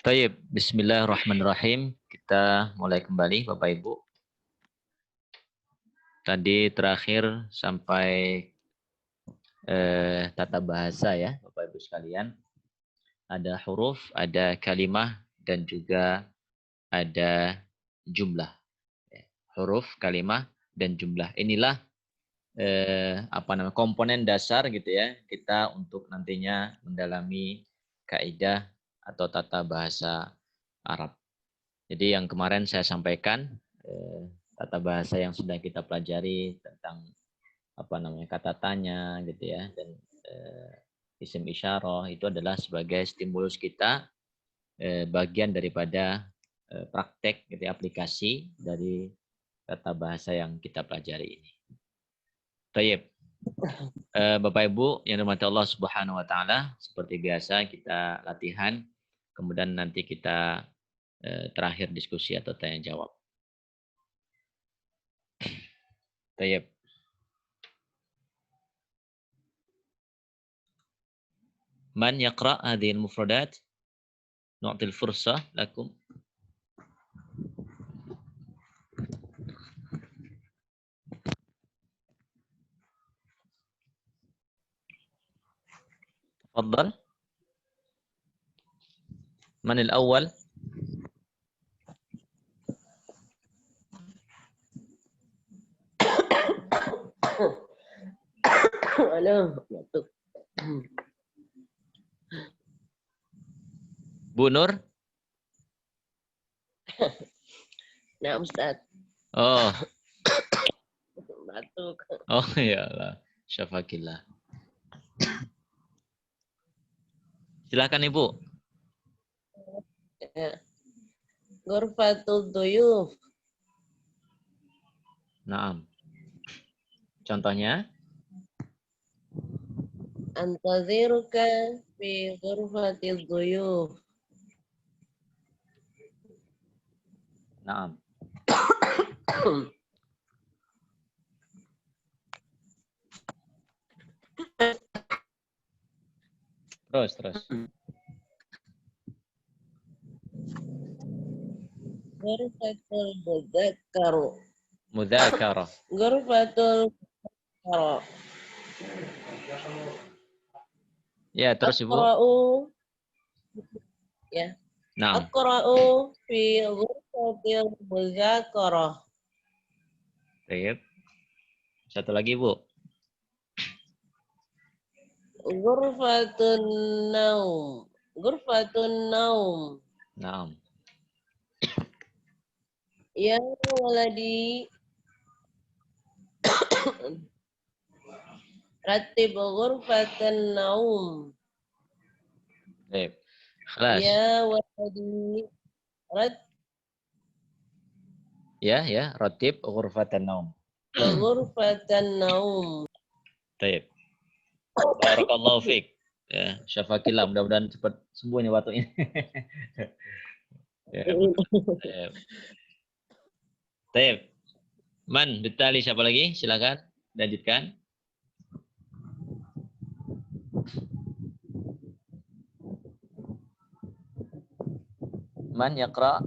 Baik, bismillahirrahmanirrahim. Kita mulai kembali Bapak Ibu. Tadi terakhir sampai tata bahasa ya Bapak Ibu sekalian. Ada huruf, ada kalimah, dan juga ada jumlah. Huruf, kalimah, dan jumlah. Inilah komponen dasar gitu ya kita untuk nantinya mendalami kaidah atau tata bahasa Arab. Jadi yang kemarin saya sampaikan tata bahasa yang sudah kita pelajari tentang kata tanya gitu ya, dan isim isyarah itu adalah sebagai stimulus kita, bagian daripada praktek gitu ya, aplikasi dari tata bahasa yang kita pelajari ini. Baik. Bapak Ibu yang dirahmati Allah Subhanahu wa taala, seperti biasa kita latihan, kemudian nanti kita terakhir diskusi atau tanya jawab. Baik. Man yaqra hadhihi al-mufradat? Nu'til fursah lakum. تفضل. من الأول؟ Bu Nur? Nah, Ustaz. Oh. Batuk. Oh ya Allah. Syafakillah. Silakan Ibu. Ya. Ghurfatul duyuf. Naam. Contohnya? Antaziruka fi ghurfatil duyuf. Naam. Terus. Ghurfatul mudzakkaru. Mudzakarah. Ghurfatul mudzakkaru. Ya, terus Ibu. Aqra'u. Ya. Naam. Aqra'u fi ghurfatil mudzakkarah. Baik. Satu lagi Bu. Ghurfatun naum. Ghurfatun naum. Naam. Ya waladi. Ratib ghurfatan naum. Baik. Khalas. Ya waladi. Ya, ratib ghurfatan naum. Ghurfatan naum. Baik. Barakallahu fiik. Ya, syafakillah, mudah-mudahan cepat sembuh nih batuknya. Ya, Baik. Man, Bitali siapa lagi? Silakan lanjutkan. Man yaqra?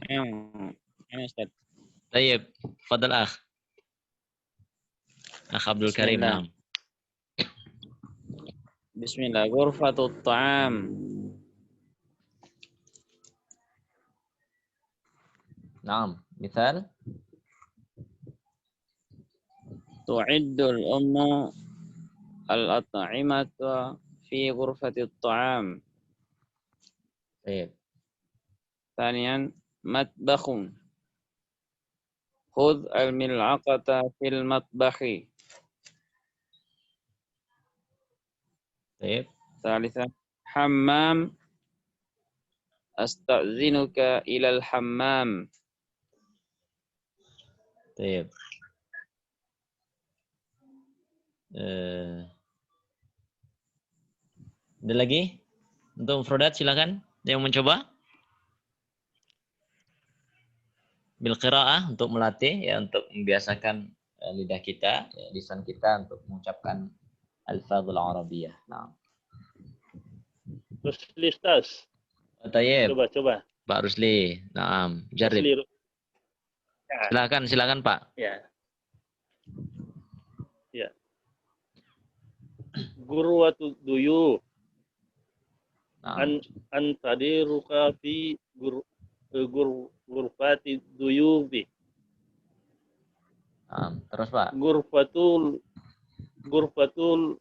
Ini Ustaz. Baik, fadal akh. Akh Abdul Karim, Bismillah. naam. Bismillah. Ghurfatut ta'am. Naam, misal? Tu'iddul ummu al-at'imata fi ghurfatit ta'am. Baik. Thaniyan matbakhun. Khudh al-mil'aqata fil matbakhi. Baik. Thalithan hammam. Asta'zinuka ilal hammam. Baik. Ada lagi? Untuk mufradat silakan yang mencoba. Bil qiraah untuk melatih ya, untuk membiasakan lidah kita, ya, lisan kita untuk mengucapkan al-fadhul arabiyah. Nah. Ustaz. Tayyib. Coba. Pak Rusli. Naam. Jarib. Asli. Silakan Pak. Ya. Gurwatu duyu Naam. an tadiruka fi gurfati duyubi. Naam. Terus Pak. Gurfatul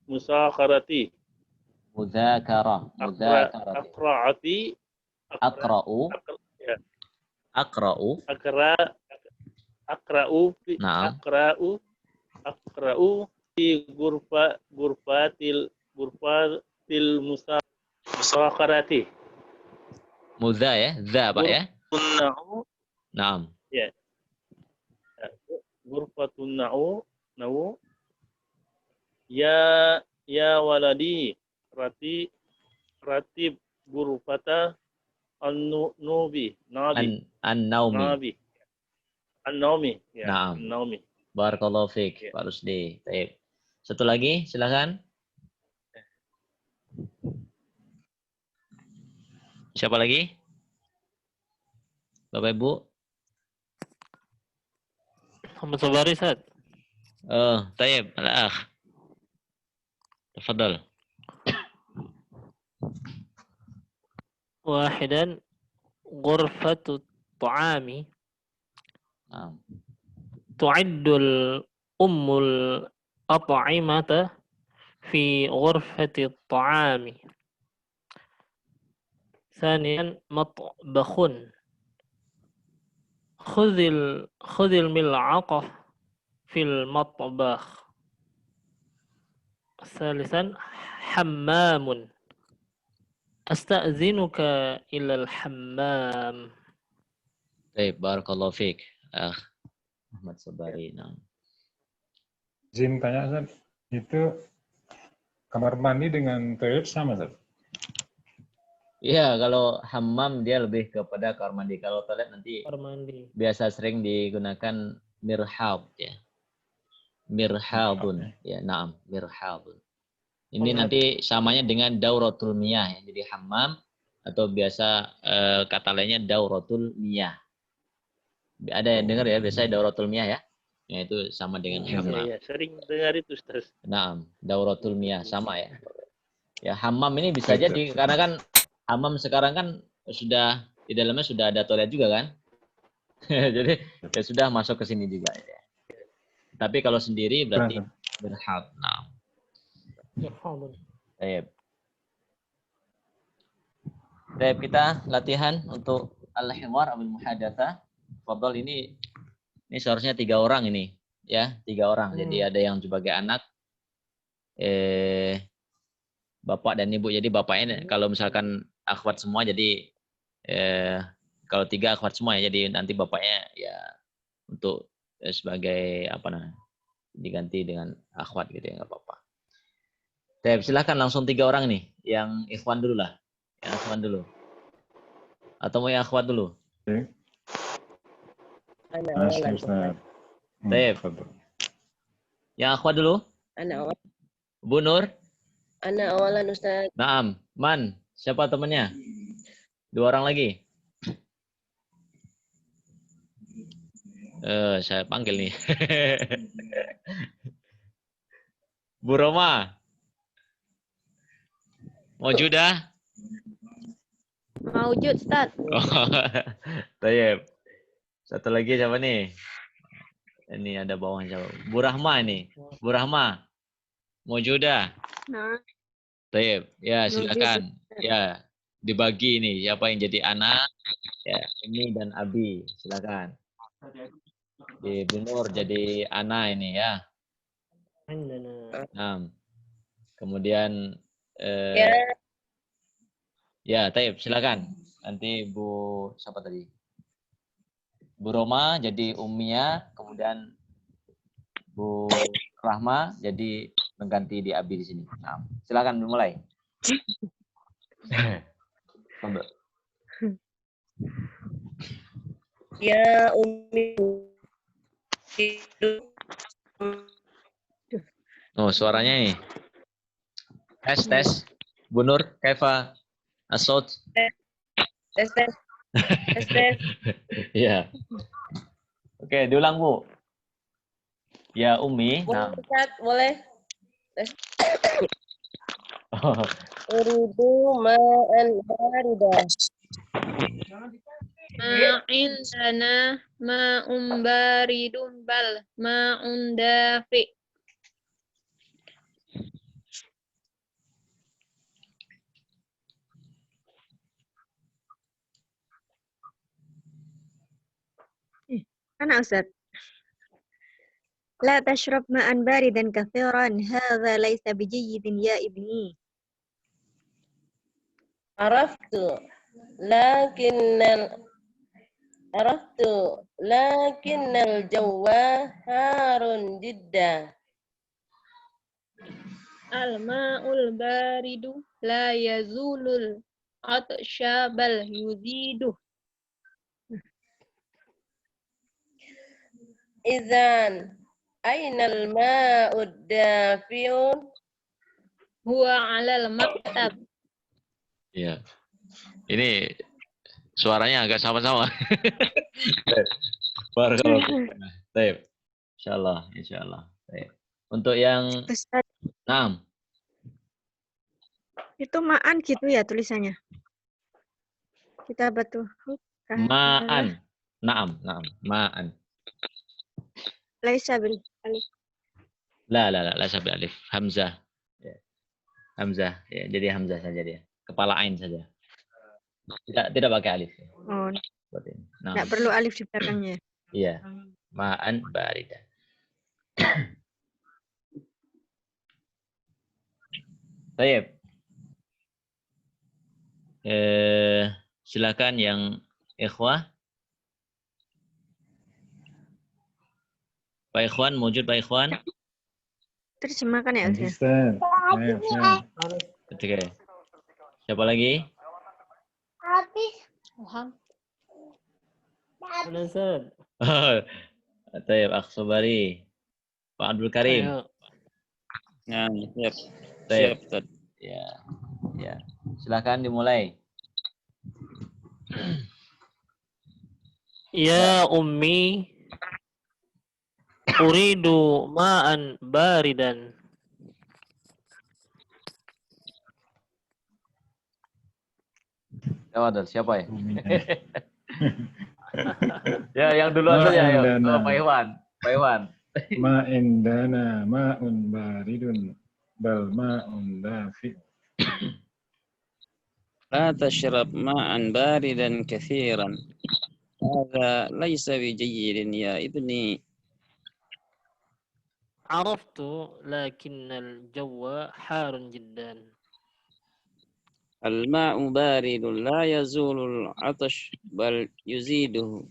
musakharati. Mudzakarah. Akra'ati. Akra'u. Ya. Akra'u. Akra'u Naam. Akra'u fi gurfatil musakharati. Mudza ya. Dza Pak ya. Na'u. Naam. Ya. Gurfatun na'u. Ya waladi. Ratib gurfata an-nubi. Nabi. An-naumi. An-naumi. Ya. Naam. An-naumi. Barakallahu fiik, Ya. Pak Rusdi. Baik. Satu lagi, silakan. Siapa lagi? Bapak Ibu? Muhammad Sabari, Ustaz. Oh, tayyib, al-akh. Tafadhal. Wahidan ghurfatu ta'ami Naam. tu'iddul ummul at'imata fi ghurfati ta'ami. Thaniyan matbakhun. Khudhil mil'aqah fil matbakh. Thalithan hammamun. Asta'zinuka ilal hammam. Baik, barakallahu fiik. Akh Muhammad Sabari. Naam. Izin tanya, Ustaz. Itu kamar mandi dengan toilet sama, Ustaz? Iya, kalau hammam dia lebih kepada kamar mandi. Kalau toilet nanti Kamar mandi. biasa sering digunakan mirhab ya. Mirhabun. Ya, naam, mirhabun. Ini nanti samanya dengan dauratul miyah ya. Jadi hammam atau biasa kata lainnya dauratul miyah. Ada yang dengar ya, biasanya dauratul miyah ya. Ya itu sama dengan hammam. Ya, sering dengar itu, Ustaz. Naam, dauratul miyah sama ya. Ya, hammam ini bisa jadi karena kan hammam sekarang kan sudah di dalamnya sudah ada toilet juga kan. Jadi ya sudah masuk ke sini juga ya. Tapi kalau sendiri berarti berhab. Naam. Baik. Baik, kita latihan untuk al-hiwar awil muhadatsah. Fadhal ini seharusnya 3 orang ini, ya, 3 orang. Jadi ada yang sebagai anak, bapak dan ibu. Jadi bapaknya kalau misalkan akhwat semua, jadi kalau 3 akhwat semua ya. Jadi nanti bapaknya ya untuk sebagai apa namanya diganti dengan akhwat gitu ya, nggak apa-apa. Silahkan langsung 3 orang nih, yang ikhwan dulu lah, yang ikhwan dulu, atau mau yang akhwat dulu? Ana Masih, awalan. Ustaz. Baik. Yang akhwat dulu, Ana awalan. Bu Nur. Ana awalan, Ustaz. Naam, Man, siapa temannya? 2 orang lagi. Saya panggil nih. Bu Roma. Maujudah? Maujud, Ustaz. Oh, Tayyib. Satu lagi siapa nih? Ini ada bawah siapa? Bu Rahma ini. Bu Rahma. Maujudah? Nah, Tayyib. Ya, silakan. Ya, dibagi ini siapa yang jadi anak? Ya, ini dan Abi. Silakan. Di Bu Nur jadi Ana ini ya. Nah, kemudian ya, Taib, silakan. Nanti Bu siapa tadi? Bu Roma jadi Ummiyah, kemudian Bu Rahma jadi mengganti di Abi di sini. Nah, silakan dimulai. Ya Ummi. Oh, suaranya nih. Tes. Bu Nur, Kaifa As-saut. Tes, tes. Tes, tes. Ya. Oke, diulang, Bu. Ya Umi. Boleh, Nah. Ustaz, boleh. Tes. Oh, Uridu ma'an barida. Ma indana ma'un baridun bal ma'un dafi. أنا أستاذ لا تشرب ماء باردا كثيرا هذا ليس بجيد يا ابني عرفت لكن عرفت لكن الجو حار جدا. الماء البارد لا يزول العطش بل يزيده. إذن أين الماء الدافئ؟ هو على المكتب. ya. Ini suaranya agak sama-sama. Barakallahu. Baik. Insyaallah, insyaallah. Baik. Untuk yang Ustaz, 6. itu ma'an gitu ya tulisannya kita betul Ma'an. Naam, naam. Ma'an. laisa bil alif La, sabi alif. Hamzah. Ya. Hamzah. Ya, jadi hamzah saja dia. Kepala ain saja. Tidak pakai alif. oh Seperti ini. Naam. enggak perlu alif di belakangnya Iya. Ma'an barida. Baik. Silakan yang ikhwah. Pak Ikhwan, wujud Pak Ikhwan? terjemahkan ya Ustaz Ustaz. Ayo, Ustaz. Oke. Siapa lagi? Mana Ustaz? Tayyib, Akh Sobari. Pak Abdul Karim. Ayo. Nah, siap. Tayyib. Siap, Ustaz. Ya. Ya. Silakan dimulai. Ya ummi uridu ma'an baridan. Siapa ya? Umi. Ya, yang duluan saja ayo. Ma'indana. Pak Iwan. Pak Iwan. Ma indana ma'un baridun bal ma'un dafi. لا تشرب ماء باردا كثيرا هذا ليس بجيد يا ابني. عرفت لكن الجو حار جدا. الماء بارد لا يزول العطش بل يزيده.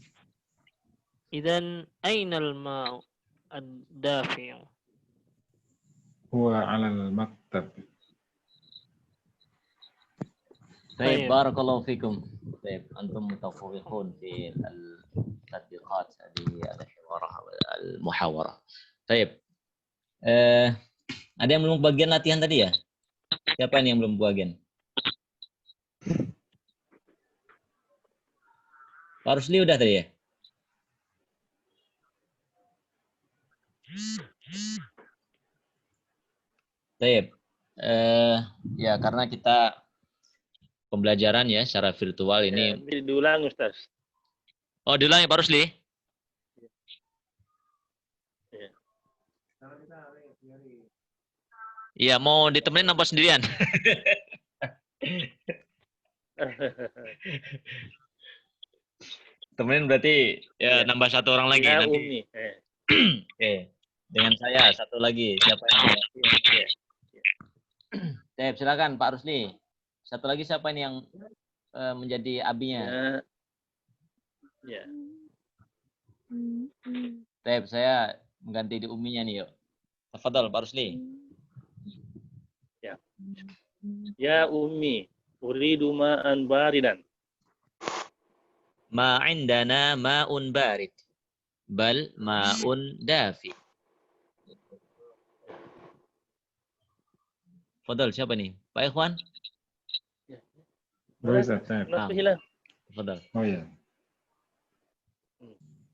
إذن أين الماء الدافئ؟ هو على المكتب. Baik, Baik. barakallahu fikum. Baik, antum mutafawiqun fi al-tatbiqat di al-muhawarah. Baik. Ada yang belum bagian latihan tadi ya? Siapa ini yang belum bagian? Pak Rusli udah tadi ya? Baik. Ya karena kita pembelajaran ya secara virtual ini. Ya, diulang Ustaz. Oh, diulangi Pak Rusli? Ya. Iya, mau ditemenin apa sendirian? Temenin berarti ya, Ya. nambah satu orang lagi Ya nanti. Umi. Oke. Dengan saya satu lagi. Siapa yang mau? Silakan Pak Rusli. Satu lagi siapa ini yang menjadi abinya? Ya. Saya mengganti di uminya nih yuk. Tafadhal Pak Rusli. Ya. Ya Umi, uridu ma'an baridan. Ma indana ma'un barid. Bal ma'un dafi. Fadhal siapa nih? Pak Ikhwan? Boleh Ustaz. Kenapa hilang? Tafadhal. Oh iya.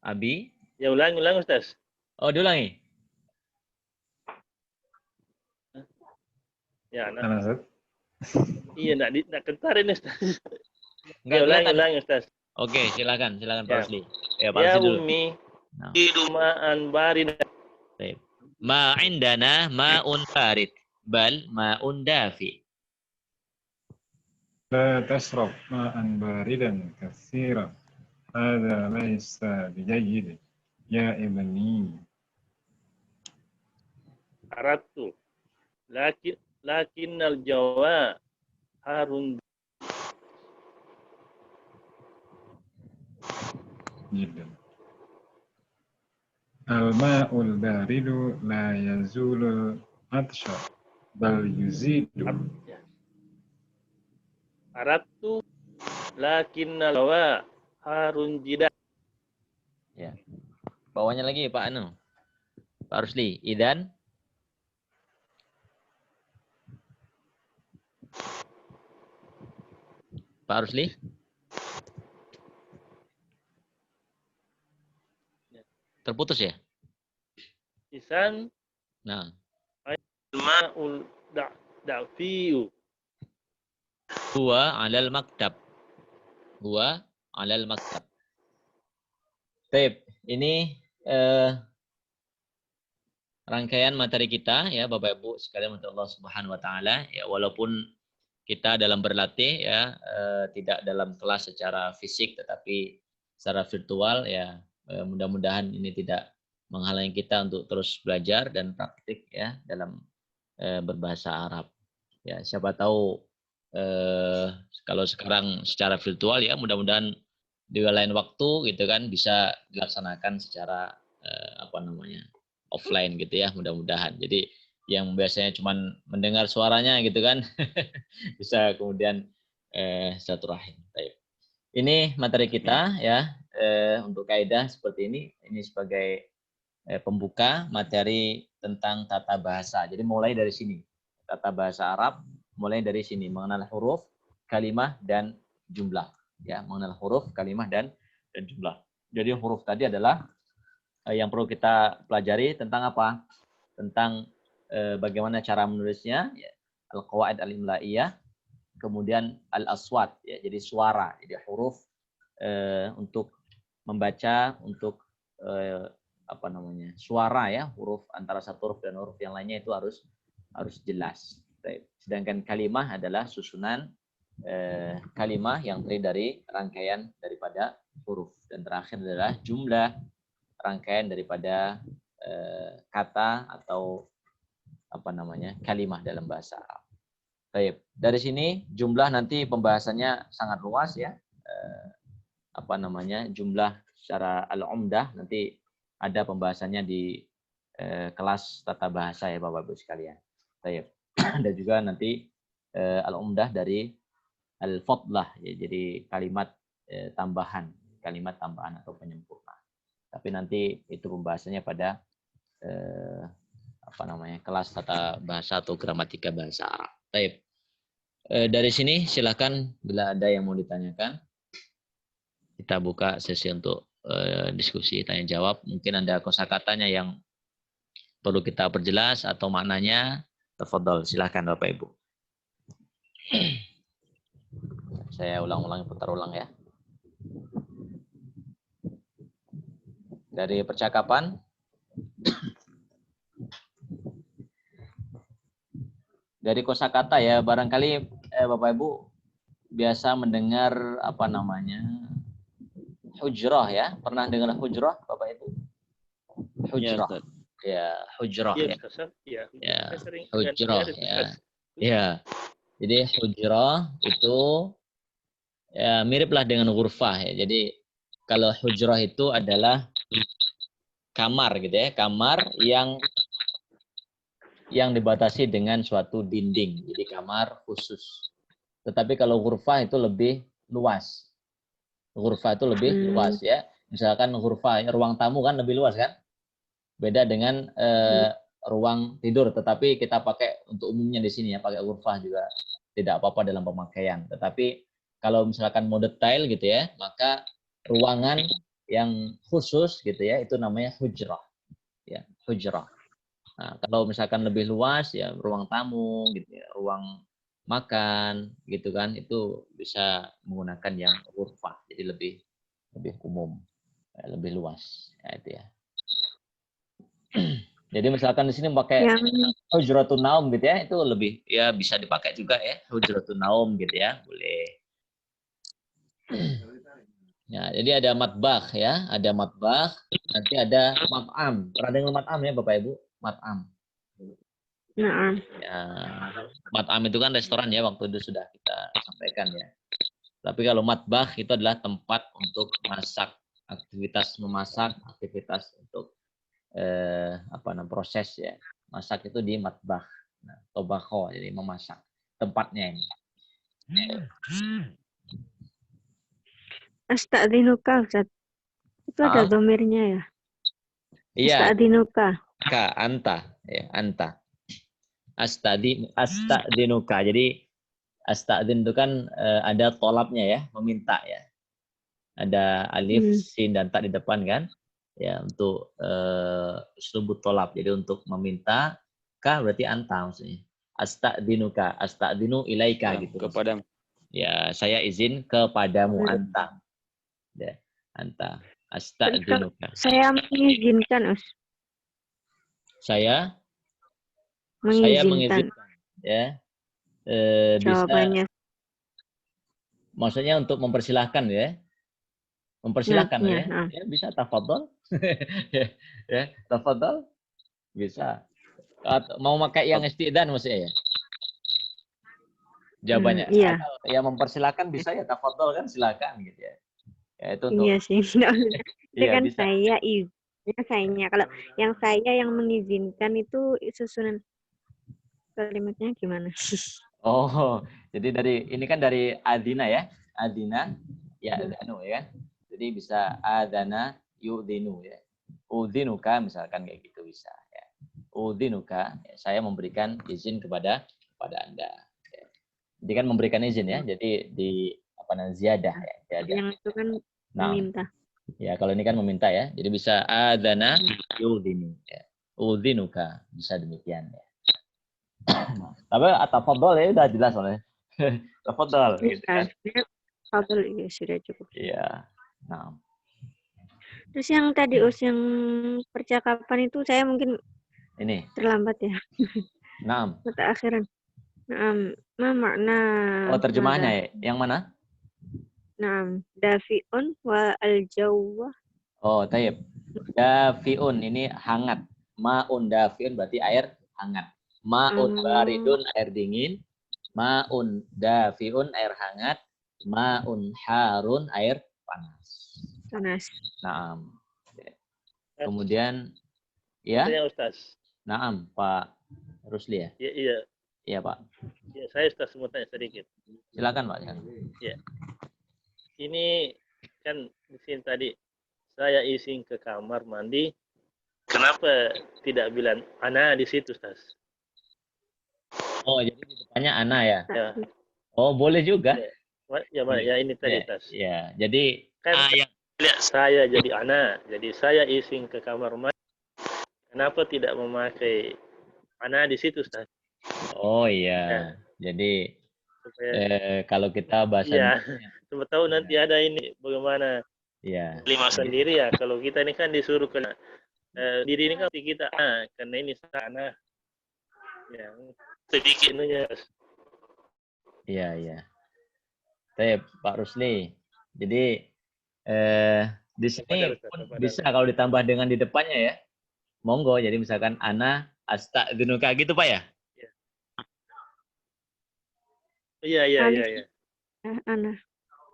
Abi. Ya ulang Ustaz. Oh, diulangi. Ya, Mana Ustaz? iya enggak kentarin Ustaz. Enggak Ya kelihatan. ulangi Ustaz. Oke, silakan Pak Ya. Rusli. Ya, Pak Ya Rusli dulu. ummi, Nah. ma'an baridan. Baik. Ma indana ma'un barid bal ma'un dafi. لا تشرب ماء باردا كثيرا هذا ليس بجيد يا ابني. Aratu. Lakinnal jawa harun. جدا. الماء البارد لا يزول العطش بل يزيد. Aratu. Lakinnal jawa harun jidat. Ya. Bawahnya lagi Pak Anu. Pak Rusli. Idan. Pak Rusli. Terputus ya? Isan Nah. ma'ul da'fiyu. Huwa 'alal maktab. Huwa 'alal maktab. Baik, ini rangkaian materi kita ya Bapak Ibu sekalian untuk Allah Subhanahu wa taala ya, walaupun kita dalam berlatih ya tidak dalam kelas secara fisik tetapi secara virtual ya, mudah-mudahan ini tidak menghalangi kita untuk terus belajar dan praktik ya dalam berbahasa Arab. Ya, siapa tahu kalau sekarang secara virtual ya mudah-mudahan di lain waktu gitu kan bisa dilaksanakan secara offline gitu ya, mudah-mudahan. Jadi yang biasanya cuman mendengar suaranya gitu kan bisa kemudian silaturahim. Baik. Ini materi kita ya untuk kaidah seperti ini sebagai pembuka materi tentang tata bahasa. Jadi mulai dari sini. Tata bahasa Arab mulai dari sini, mengenal huruf, kalimah dan jumlah. Ya, mengenal huruf, kalimah dan jumlah. Jadi huruf tadi adalah yang perlu kita pelajari tentang apa? Tentang bagaimana cara menulisnya, ya, al-qawaid al-imla'iyah, kemudian al-aswat, ya, jadi suara, jadi huruf untuk membaca, untuk suara ya, huruf antara satu huruf dan huruf yang lainnya itu harus jelas. Sedangkan kalimah adalah susunan kalimah yang terdiri dari rangkaian daripada huruf, dan terakhir adalah jumlah, rangkaian daripada kata atau kalimah dalam bahasa Arab. Baik, dari sini jumlah nanti pembahasannya sangat luas ya. Jumlah secara al-umdah nanti ada pembahasannya di kelas tata bahasa ya Bapak Ibu sekalian. Baik. Dan juga nanti al-umdah dari al-fadlah ya, jadi kalimat tambahan atau penyempurna. Tapi nanti itu pembahasannya pada kelas tata bahasa atau gramatika bahasa Arab. Baik. Dari sini silakan bila ada yang mau ditanyakan. Kita buka sesi untuk diskusi tanya jawab. Mungkin ada kosakatanya yang perlu kita perjelas atau maknanya. Tafadhol, silakan Bapak Ibu. Saya putar ulang ya. Dari percakapan dari kosakata ya, barangkali Bapak Ibu biasa mendengar hujrah ya. Pernah dengar hujrah Bapak Ibu? Hujrah. Ya, hujrah ya. Ya, hujrah ya. Ya. Jadi hujrah itu ya miriplah dengan ghurfah ya. Jadi kalau hujrah itu adalah kamar gitu ya, kamar yang dibatasi dengan suatu dinding, jadi kamar khusus. Tetapi kalau ghurfah itu lebih luas. Ghurfah itu lebih luas ya. Misalkan ghurfah, ruang tamu kan lebih luas kan? Beda dengan ruang tidur, tetapi kita pakai untuk umumnya di sini ya, pakai ghurfah juga tidak apa-apa dalam pemakaian. Tetapi kalau misalkan mau detail gitu ya, maka ruangan yang khusus gitu ya, itu namanya hujrah. Ya, hujrah. Nah, kalau misalkan lebih luas ya ruang tamu gitu ya, ruang makan gitu kan, itu bisa menggunakan yang ghurfah, jadi lebih umum, ya, lebih luas ya, itu ya. Jadi misalkan di sini pakai Yang hujratun naum gitu ya, itu lebih ya bisa dipakai juga ya, hujratun naum gitu ya, boleh. Ya, jadi ada matbakh ya, ada matbakh, nanti ada mat'am. Pernah dengar mat'am ya Bapak Ibu? Mat'am. nah, Ya, mat'am itu kan restoran ya, waktu itu sudah kita sampaikan ya. Tapi kalau matbakh itu adalah tempat untuk masak, aktivitas memasak, aktivitas untuk proses ya. Masak itu di matbakh. Nah, tobakho, jadi memasak. Tempatnya ini. astagfiruka, Ustaz. Itu ada domirnya ya? Iya, Astagfiruka. ka, anta. Ya, anta. Astadinuka. Jadi astadin itu kan ada tolapnya ya, meminta ya. Ada alif, sin dan ta di depan kan? Ya, untuk uslubut tolap. Jadi untuk meminta, ka berarti anta maksudnya. Astadinuka, astadinu ilaika gitu. Kepadamu. Ya, saya izin kepadamu anta. Ya, anta. Astadinuka. Saya mengizinkan, Us. Saya Mengizinkan. mengizinkan ya. Bisa Jawabannya. maksudnya untuk mempersilahkan ya. Mempersilahkan Ya, ya. Ya bisa tafadhol. Ya, tafadhol. Bisa. Mau pakai yang istidan maksudnya ya. Jawabannya. Iya. Atau ya mempersilahkan bisa ya tafadhol kan silakan gitu ya. Ya itu untuk Iya sih. Itu iya kan bisa. saya sayanya. Kalau yang saya yang mengizinkan itu susunan kalimatnya gimana? Oh, jadi ini kan dari adina ya. Adina ya anu ya. Jadi bisa adana yudinu ya. Udinuka misalkan kayak gitu bisa ya. Udinuka ya, saya memberikan izin kepada Anda. Ya. Jadi kan memberikan izin ya. Jadi di ziyadah ya. Ziyadah. Yang itu kan meminta. Ya, kalau ini kan meminta ya. Jadi bisa adana yudinu ya. Udinuka bisa demikian ya. Tapi tafadhol ya udah jelas soalnya. Tafadhol gitu kan. Tafadhol ya sudah cukup. Iya. Nah. Terus yang tadi yang percakapan itu saya mungkin ini terlambat ya. Naam. Mutaakhiran. Naam, ma makna. Oh, terjemahannya ya. Yang mana? Naam, dafi'un wa al-jawwa. Oh, taib. Dafi'un ini hangat. Ma'un dafi'un berarti air hangat. Ma'un baridun air dingin. Ma'un dafi'un air hangat. Ma'un harun air panas. Naam. Kemudian ya. Ustaz. Naam, Pak Rusli ya? Iya. Iya, Pak. Ya, saya Ustaz mau tanya sedikit. Silakan, Pak. Ya. Ini kan di sini tadi saya izin ke kamar mandi. Kenapa tidak bilang ana di situ, Ustaz? Oh, jadi di depannya ana ya? Ya. Oh, boleh juga. Ya, ini tadi, Ustaz. Ya, jadi kan saya jadi ana, jadi saya izin ke kamar mandi. Kenapa tidak memakai ana di situ, Ustaz? Oh iya, ya. Jadi kalau kita bahasa coba tahu nanti ada ini bagaimana lima sendiri ya. Kalau kita ini kan disuruh kena diri ini kan kita karena ini sana ya sedikit nunya. Iya. Baik, Pak Rusli. Jadi di sini pun bisa kalau ditambah dengan di depannya ya. Monggo. Jadi misalkan ana astagfiruka gitu Pak ya? Iya. Ana.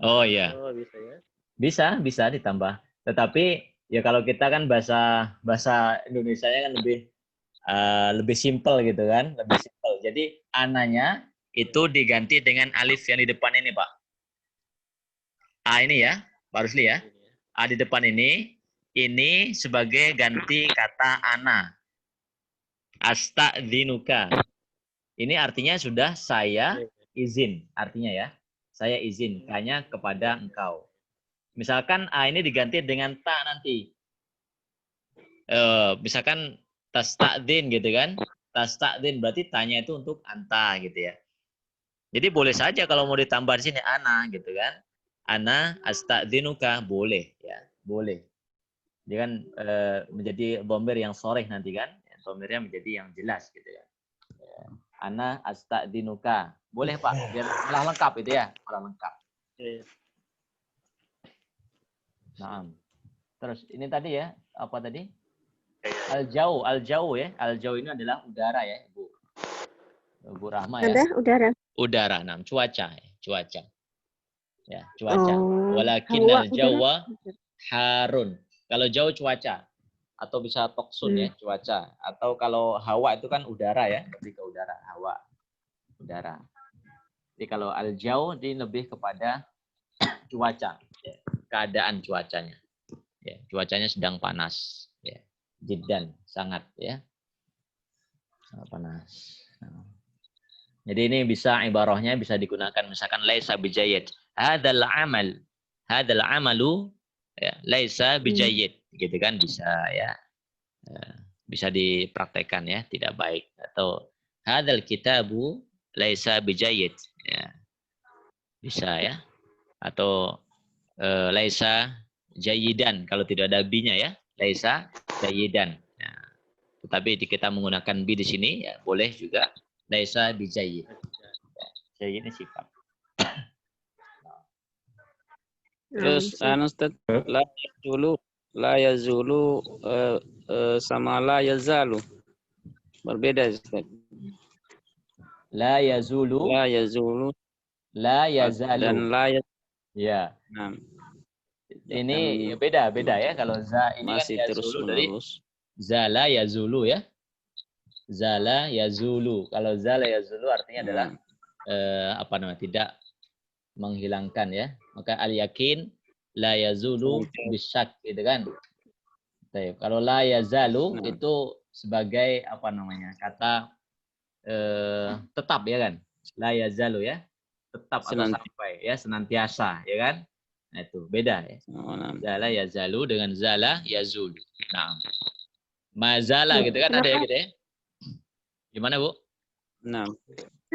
Oh iya. Oh, bisa ya. Bisa ditambah. Tetapi ya kalau kita kan bahasa Indonesianya kan lebih simpel gitu kan, lebih simpel. Jadi ananya itu diganti dengan alif yang di depan ini, Pak. A ini ya, Pak Rusli ya. A di depan ini sebagai ganti kata ana. Astagfiruka. Ini artinya sudah saya izin, artinya ya. Saya izin, kanya kepada engkau. Misalkan A ini diganti dengan ta nanti. Misalkan tasta'dzin gitu kan. Tasta'dzin berarti tanya itu untuk anta gitu ya. Jadi boleh saja kalau mau ditambah di sini ana gitu kan. Ana asta'dzinuka boleh ya, boleh. Dia kan menjadi dhamir yang sharih nanti kan. Dhamirnya menjadi yang jelas gitu ya. Ana asta'dzinuka. Boleh Pak, biar malah lengkap itu ya, malah lengkap. Nah, terus ini tadi ya, apa tadi? Al-jauh ya. Al-jauh ini adalah udara ya, Bu Rahma ya. Ada udara. Udara, nah, cuaca ya, cuaca. Ya, cuaca. Oh, Walakinnal jawwa harun. Kalau jauh cuaca atau bisa toksun ya, cuaca. Atau kalau hawa itu kan udara ya, lebih ke udara, hawa. Udara. Jadi kalau al-jauh ini lebih kepada cuaca, ya, keadaan cuacanya. Ya, cuacanya sedang panas, ya. Jiddan, sangat ya. Sangat panas. Nah. Jadi ini bisa ibarahnya bisa digunakan misalkan laisa bijayyid. Hadzal amalu ya, laisa bijayyid, gitu kan bisa ya. Bisa dipraktekkan ya, tidak baik. Atau hadzal kitabu laisa bijayyid ya. Bisa ya. Atau laisa jayyidan kalau tidak ada bi-nya ya. Laisa jayyidan. Nah, tetapi kita menggunakan bi di sini ya boleh juga laisa bijayyid. Ya, jayyid ini sifat. Terus Ustaz, la yazulu sama la yazalu. Berbeda Ustaz. La yazulu. La yazulu. La yazalu. Dan la ya. Nah, ini beda ya kalau za ini masih kan terus yazulu dari menerus. zala yazulu ya. Zala yazulu. Kalau zala yazulu artinya adalah apa namanya? Tidak menghilangkan ya. Maka al yakin la yazulu bisyak gitu kan. Kalau la yazalu itu sebagai apa namanya? Kata tetap ya kan. La yazalu ya. Tetap atau sampai ya, senantiasa ya kan. Nah itu beda ya. Zala yazalu dengan zala yazulu. Nah. Mazala gitu kan ada ya gitu ya. Gimana Bu? Nah.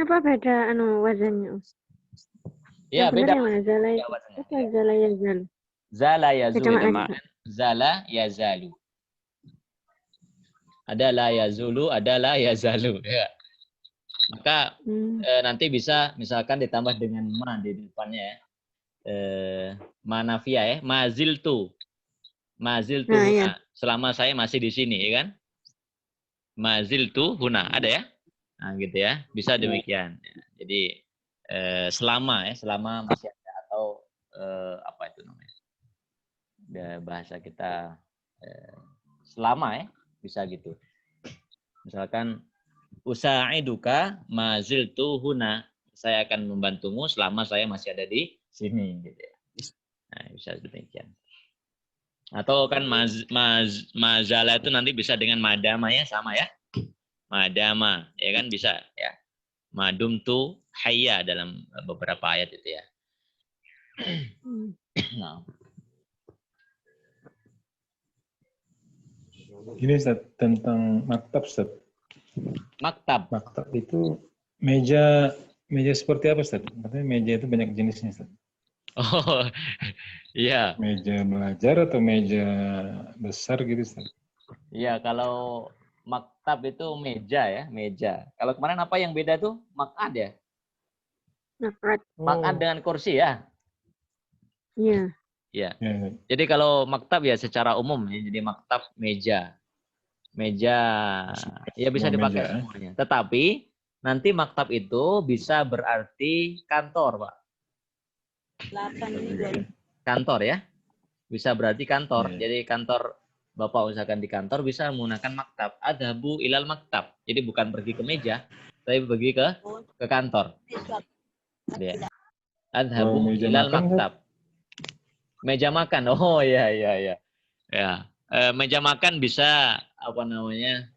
Apa beda wazannya? Ya beda. Yang mana zala? Apa zala yazalu? Zala yazulu. Zala yazalu. Ada la yazulu, ada la yazalu ya. Maka nanti bisa misalkan ditambah dengan ma di depannya ya. Manafia ya, maziltu huna. Selama saya masih di sini ya kan. Maziltu huna ada ya. Nah gitu ya, bisa demikian. Jadi selama masih ada atau apa itu namanya? Bahasa kita selama ya, bisa gitu. Misalkan usaiduka maziltu huna. Saya akan membantumu selama saya masih ada di sini gitu ya. Nah, bisa demikian. Atau kan mazala itu nanti bisa dengan madama ya, sama ya. Madama ya kan bisa ya. Madum tu hayya dalam beberapa ayat itu ya. Nah. Ini Ustaz, tentang maktab Ustaz. Maktab itu meja seperti apa Ustaz? Katanya meja itu banyak jenisnya Ustaz. Oh, iya. Meja belajar atau meja besar gitu Ustaz? Iya, kalau maktab itu meja ya, meja. Kalau kemarin apa yang beda tuh? Mak'ad ya? Mak'ad dengan kursi ya? Iya. Ya. Jadi kalau maktab ya secara umum ya, jadi maktab meja. Meja ya bisa dipakai semuanya. Tetapi nanti maktab itu bisa berarti kantor, Pak. Kantor ya. Bisa berarti kantor. Jadi kantor Bapak usahakan di kantor bisa menggunakan maktab. Adhabu ilal maktab. Jadi bukan pergi ke meja, tapi pergi ke kantor. Ya. Adhabu ilal maktab. Meja makan. Oh iya. Ya. Meja makan bisa apa namanya?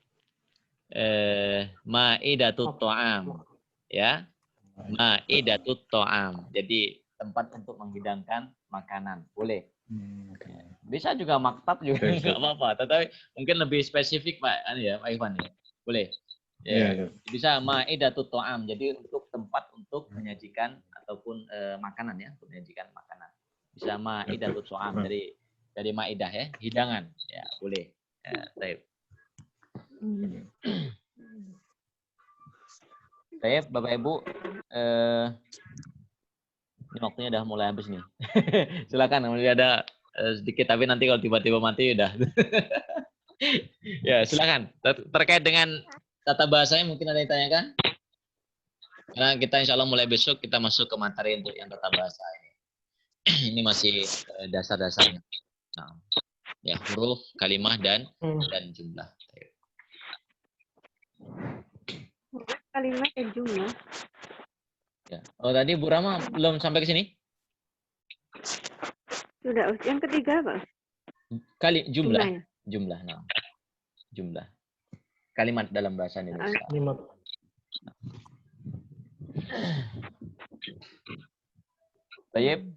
Maidatut ta'am. Ya. Ma'idatut ta'am. Jadi tempat untuk menghidangkan makanan. Boleh. Bisa juga maktab juga nggak apa-apa. Tetapi mungkin lebih spesifik Pak, ya Pak Ivan ya. Boleh. Ya, bisa ma'idatut ta'am. Jadi untuk tempat untuk menyajikan ataupun makanan ya, untuk menyajikan makanan. Bisa ma'idatut ta'am. Dari ma'idah ya, hidangan. Ya, boleh. Ya, baik. Baik, Bapak Ibu, ini waktunya udah mulai habis nih. Silakan, masih ada sedikit, tapi nanti kalau tiba-tiba mati udah. Ya, silakan. Terkait dengan tata bahasanya mungkin ada yang ditanyakan? Karena kita insya Allah mulai besok kita masuk ke materi untuk yang tata bahasa ini. Ini masih dasar-dasarnya. Nah, ya, huruf, kalimah dan jumlah. Kalimat dan jumlah. Ya. Oh, tadi Bu Rama belum sampai ke sini? Sudah. Yang ketiga apa? Jumlah. Jumlah. Nah. Jumlah. Kalimat dalam bahasa Indonesia. Kalimat. Baik,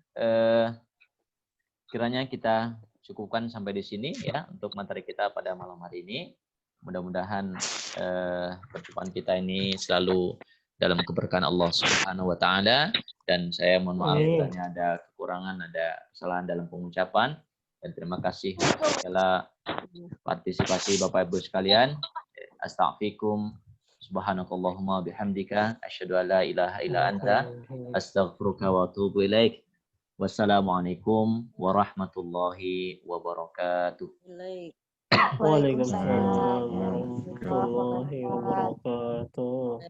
kiranya kita cukupkan sampai di sini ya untuk materi kita pada malam hari ini. Mudah-mudahan perjumpaan kita ini selalu dalam keberkahan Allah Subhanahu wa taala, dan saya mohon maaf jika ada kekurangan, ada kesalahan dalam pengucapan, dan terima kasih segala partisipasi Bapak Ibu sekalian. Astaghfirukum subhanakallahumma bihamdika asyhadu an la ilaha illa anta astaghfiruka wa atubu ilaik. Wassalamualaikum warahmatullahi wabarakatuh. Waalaikumsalam warahmatullahi wabarakatuh.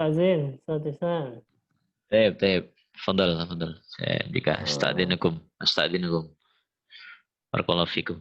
Azin, Ustaz. Taib. Fadal. Saya bika astagfirukum. Barakallahu fikum.